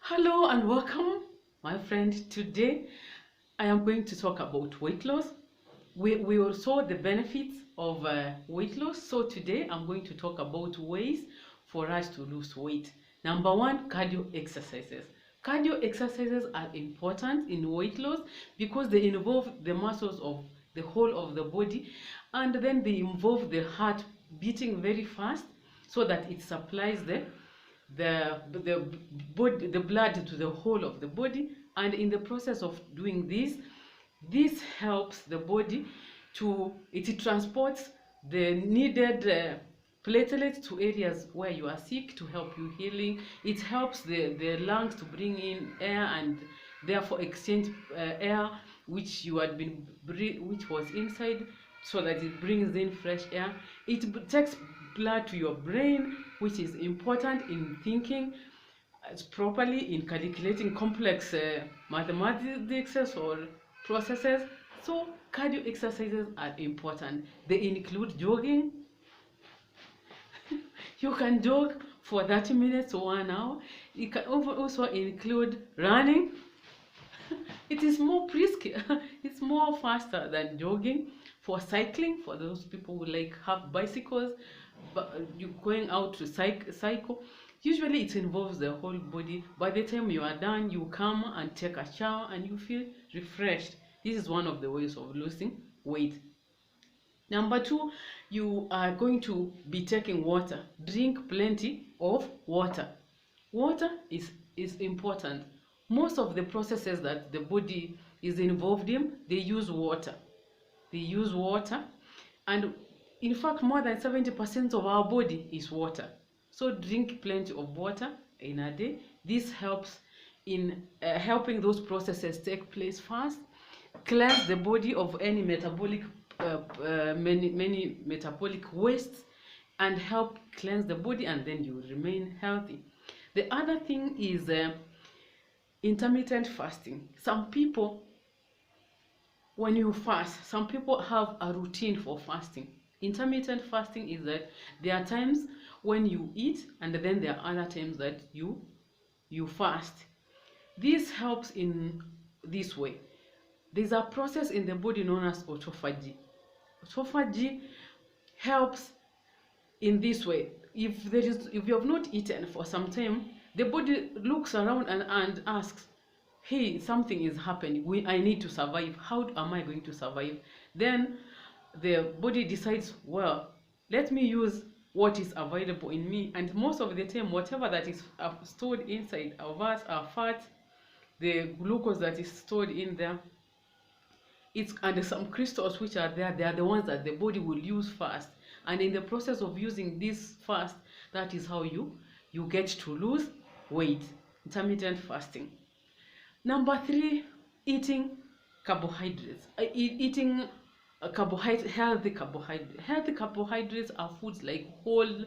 Hello and welcome, my friend. Today I am going to talk about weight loss. We all saw the benefits of weight loss. So today I'm going to talk about ways for us to lose weight. Number one, cardio exercises. Cardio exercises are important in weight loss because they involve the muscles of the whole of the body, and then they involve the heart beating very fast so that it supplies the blood to the whole of the body. And in the process of doing this helps the body it transports the needed platelets to areas where you are sick to help you healing. It helps the lungs to bring in air and therefore exchange air which which was inside, so that it brings in fresh air. It takes blood to your brain, which is important in thinking properly, in calculating complex mathematics or processes. So cardio exercises are important. They include jogging. You can jog for 30 minutes to 1 hour. It can also include running. It is more brisk, it's more faster than jogging. For cycling, for those people who have bicycles, but you going out to cycle, usually it involves the whole body. By the time you are done, you come and take a shower and you feel refreshed. This is one of the ways of losing weight. Number two, you are going to be taking water. Drink plenty of water. Water is important. Most of the processes that the body is involved in, they use water. And in fact, more than 70% of our body is water. So drink plenty of water in a day. This helps in helping those processes take place fast, cleanse the body of any metabolic many metabolic wastes, and help cleanse the body, and then you remain healthy. The other thing is intermittent fasting. Some people, when you fast, some people have a routine for fasting. Intermittent fasting is that there are times when you eat and then there are other times that you fast. This helps in this way. There's a process in the body known as autophagy. Autophagy helps in this way. If you have not eaten for some time, the body looks around and asks, hey, something is happening. I need to survive. How am I going to survive? Then the body decides, well, let me use what is available in me. And most of the time, whatever that is stored inside of us, our fat, the glucose that is stored in there, and some crystals which are there, they are the ones that the body will use first. And in the process of using this first, that is how you get to lose weight. Intermittent fasting. Number three, eating carbohydrates. Eating healthy carbohydrates. Healthy carbohydrates are foods like whole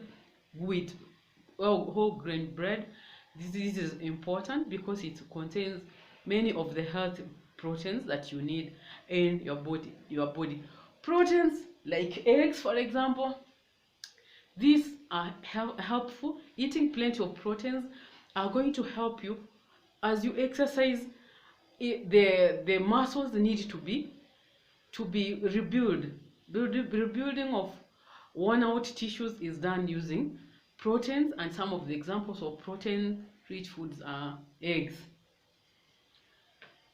grain bread. This is important because it contains many of the healthy proteins that you need in your body. Proteins like eggs, for example, these are helpful. Eating plenty of proteins are going to help you as you exercise. The muscles need to be rebuilt. Rebuilding of worn out tissues is done using proteins, and some of the examples of protein rich foods are eggs.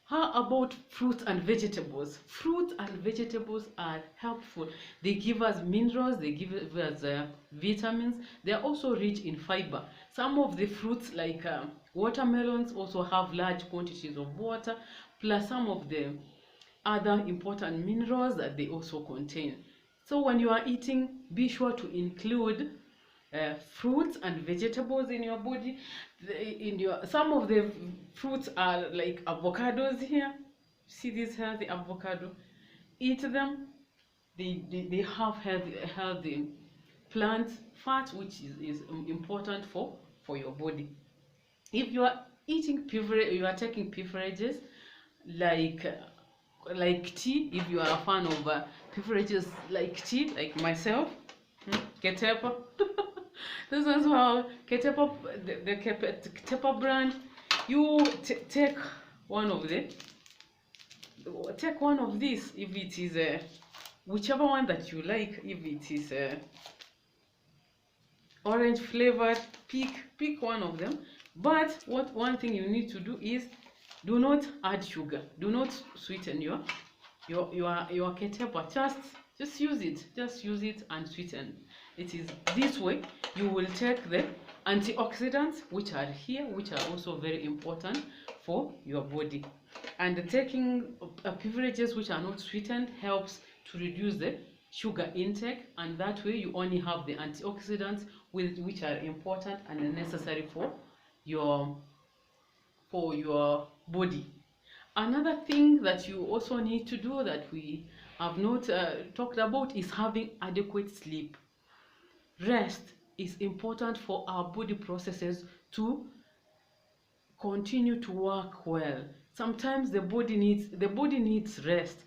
How about fruits and vegetables? Fruits and vegetables are helpful. They give us minerals, they give us vitamins. They are also rich in fiber. Some of the fruits like watermelons also have large quantities of water, plus some of the other important minerals that they also contain. So when you are eating, be sure to include fruits and vegetables in your body. Some of the fruits are like avocados here. See this healthy avocado? Eat them. They have healthy plant fat, which is important for your body. If you are taking beverages like tea, if you are a fan of beverages like tea, like myself, Ketepa. This is how Ketepa, the Ketepa brand, you take one of these. If it is whichever one that you like, if it is orange flavored, pick one of them. But one thing you need to do is, do not add sugar, do not sweeten your ketepa. Just use it and sweeten. It is this way you will take the antioxidants which are here, which are also very important for your body. And taking beverages which are not sweetened helps to reduce the sugar intake, and that way you only have the antioxidants which are important and necessary for your body. Another thing that you also need to do that we have not talked about is having adequate sleep. Rest is important for our body processes to continue to work well. Sometimes the body needs rest.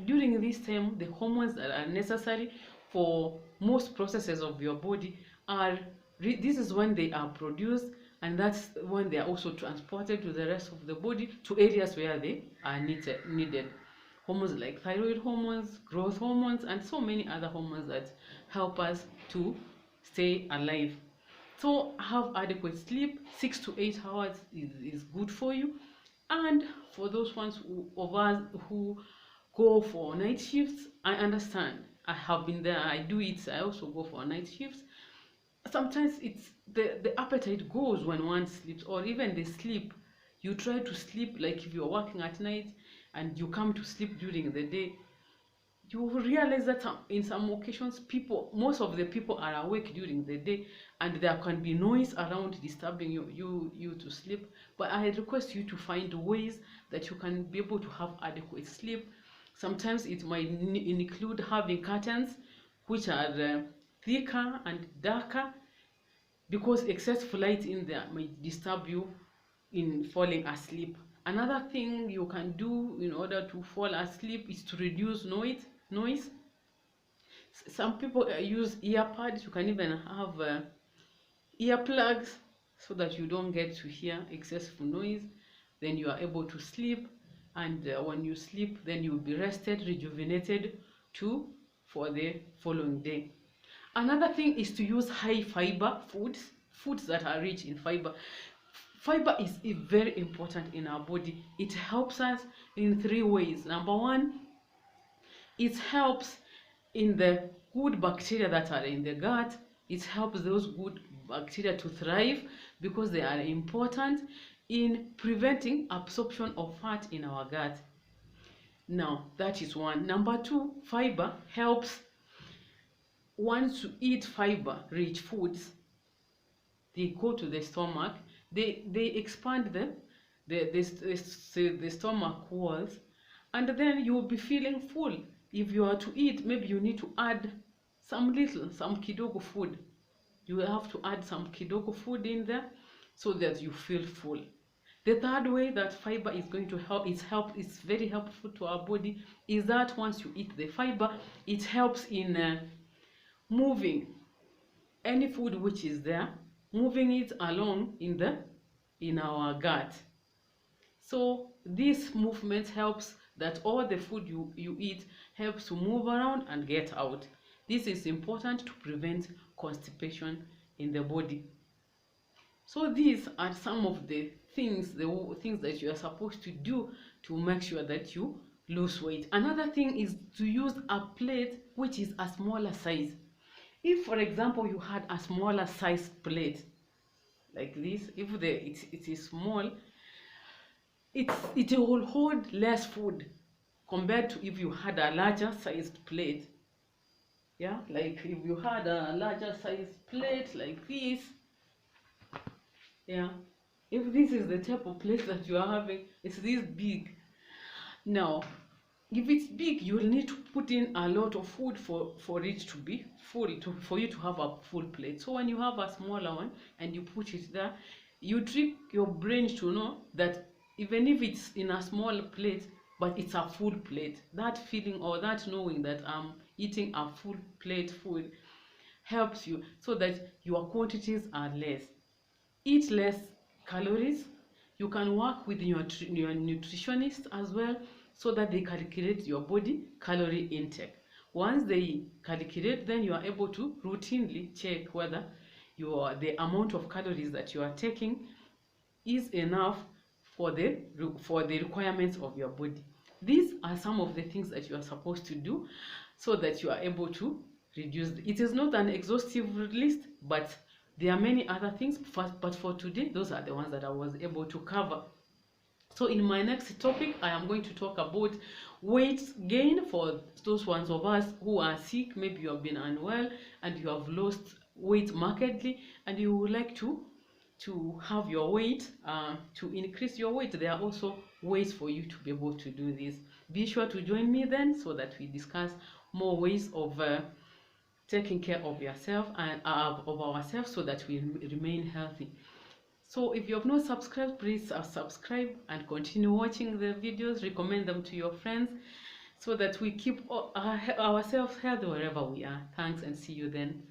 During this time, the hormones that are necessary for most processes of your body are this is when they are produced, and that's when they are also transported to the rest of the body, to areas where they are needed. Hormones like thyroid hormones, growth hormones, and so many other hormones that help us to stay alive. So have adequate sleep. 6 to 8 hours is good for you. And for those ones of us who go for night shifts, I understand. I have been there. I do it. I also go for night shifts. Sometimes it's the appetite goes when one sleeps, or even the sleep. You try to sleep, like if you're working at night and you come to sleep during the day, you will realize that in some occasions most of the people are awake during the day, and there can be noise around disturbing you to sleep. But I request you to find ways that you can be able to have adequate sleep. Sometimes it might include having curtains which are thicker and darker, because excess light in there might disturb you in falling asleep. Another thing you can do in order to fall asleep is to reduce noise. Some people use earpads. You can even have earplugs so that you don't get to hear excessive noise. Then you are able to sleep, and when you sleep, then you'll be rested, rejuvenated for the following day. Another thing is to use high fiber foods that are rich in fiber. Fiber is very important in our body. It helps us in 3 ways. Number one, it helps in the good bacteria that are in the gut. It helps those good bacteria to thrive, because they are important in preventing absorption of fat in our gut. Now, that is one. Number two, fiber helps. Once you eat fiber rich foods, they go to the stomach, they expand the stomach walls, and then you will be feeling full. If you are to eat, maybe you need to add some kidogo food. You will have to add some kidogo food in there so that you feel full. The third way that fiber is going to help, it's very helpful to our body, is that once you eat the fiber, it helps in moving any food which is there, moving it along in our gut. So this movement helps that all the food you eat helps to move around and get out. This is important to prevent constipation in the body. So these are some of the things that you are supposed to do to make sure that you lose weight. Another thing is to use a plate which is a smaller size. If, for example, you had a smaller size plate like this, if it is small, it will hold less food compared to if you had a larger sized plate. Yeah, like if you had a larger sized plate like this, yeah, if this is the type of plate that you are having, it's this big. Now, if it's big, you will need to put in a lot of food for it to be full, for you to have a full plate. So when you have a smaller one and you put it there, you trick your brain to know that even if it's in a small plate, but it's a full plate. That feeling, or that knowing that I'm eating a full plate food, helps you so that your quantities are less. Eat less calories, You can work with your nutritionist as well, so that they calculate your body calorie intake. Once they calculate, then you are able to routinely check whether the amount of calories that you are taking is enough for the requirements of your body. These are some of the things that you are supposed to do so that you are able to reduce. It is not an exhaustive list, but there are many other things, but for today, those are the ones that I was able to cover. So in my next topic, I am going to talk about weight gain for those ones of us who are sick. Maybe you have been unwell and you have lost weight markedly, and you would like to have your weight, to increase your weight. There are also ways for you to be able to do this. Be sure to join me then, so that we discuss more ways of taking care of yourself and of ourselves, so that we remain healthy. So if you have not subscribed, please subscribe and continue watching the videos. Recommend them to your friends, so that we keep ourselves healthy wherever we are. Thanks, and see you then.